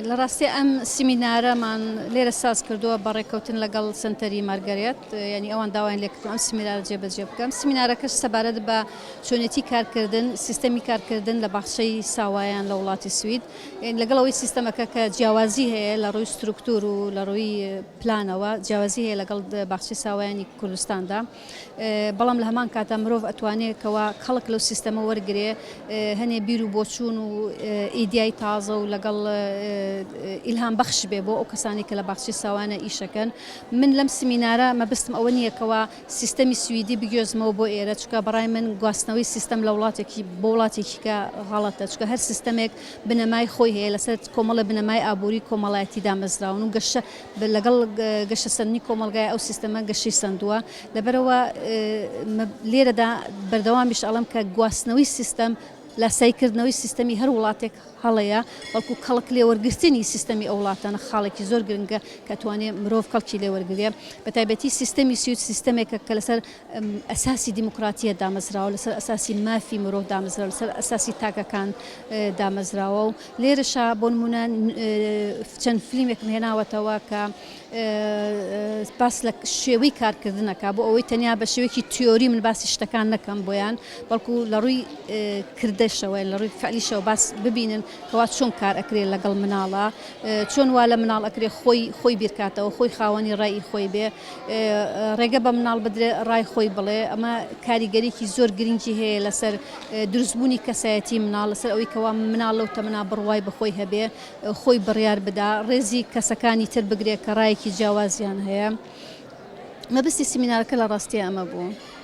لە ڕاستی ئەم سیمینارەمان لێرە ساز کردووە بە ڕێکەوتن لەگەڵ سنتەری مارگەرێت، ینی ئەوان داوایان لێ کردووە ئەم سیمینارە جێبەجێ بکەم. سیمینارەکەش سەبارەت بە چۆنێتی کارکردن، سیستەمی کارکردن لە باخچەی ساوایان لە وڵاتی سوید، لەگەڵ ئەوەی سیستەمەکە کە جیاوازی هەیە لە ڕووی ستروکتور و لە ڕووی پلانەوە، جیاوازی هەیە لەگەڵ باخچەی ساوایانی کوردستاندا. بەڵام لە هەمان کاتە مرۆڤ ئەتوانێت کەوا خەڵک لەو سیستەمە وەرگێ، هەنێ بیر و بۆچوون و ئیدیای تازە و لەگەڵ ئیلهام بەخش بێ بۆ ئەو کەسانی کە لە باخچەی ساوانە ئیشەکەن. من لەم سیمینارە مەبستم ئەوە نییە کەوا سیستەمی سویدی بگوێزمەوە بۆ ئێرە، چکە بەڕای من گواستنەوەی سیستەم لە وڵاتێکی بۆ وڵاتێکی کە غەڵەتە، چکە هەر سیستەمێک بنەمای خۆی هەیە لەسەر کۆمەڵە بنەمای ئابووری کۆمەڵایەتی دامەزراون و گەشە لەگەڵ گەشە سەرنی کۆمەلگای ئەو سیستەمە گەشەی سندووە. لەبەرەوە لێرەدا بەردەوامیش ئەڵم کە گواستنەوەی سیستەم لە سایکردنەوەی سیستەمی هەر وڵاتێک هەڵەیە، بەڵکو کەڵک لێوەرگرتنی سیستەمی ئەو وڵاتانە خاڵێکی زۆر گرنگە کە توانێت مرۆڤ کەڵکی لێوەرگێ. بە تایبەتی سیستەمی سوید سیستەمێکە کە لەسەر ئەساسی دیموکراتیە دامەزراوە، لەسەر ئەساسی مافی مرۆڤ دامەزراوە، لەسەر ئەساسی تاکەکان دامەزراوە. و لێرەشە بۆ نمونە چەند فیلمێکم هێناوەتەوە کە باس لە شێوەی کارکردنەکە بۆ ئەوەی تەنیا بە شێوەیەکی تیۆری من باسی شتەکان نەکەم بۆیان، بەڵکو لە ڕووی کردەشەوە لە ڕووی فعلیشەوە باس ببینن کەوا چۆن کار ئەکرێت لەگەڵ مناڵە، چۆن وا لە مناڵ ئەکرێ خۆی بیرکاتەوە، خۆی خاوەنی ڕای خۆی بێ، ڕێگە بە مناڵ بدرێ ڕای خۆی بڵێ. ئەمە کاریگەریکی زۆر گرنگی هەیە لەسەر دروستبوونی کەسایەتی مناڵ، لەسەر ئەوەی کەوا مناڵ لەو تەمەنا بڕوای بەخۆی هەبێ، خۆی بڕیار بدا، ڕێزی کەسەکانی تر بگرێت کە ڕایەکی جیاوازیان هەیە. مەبستی سیمینارەکە لە ڕاستی ئەمە بوو.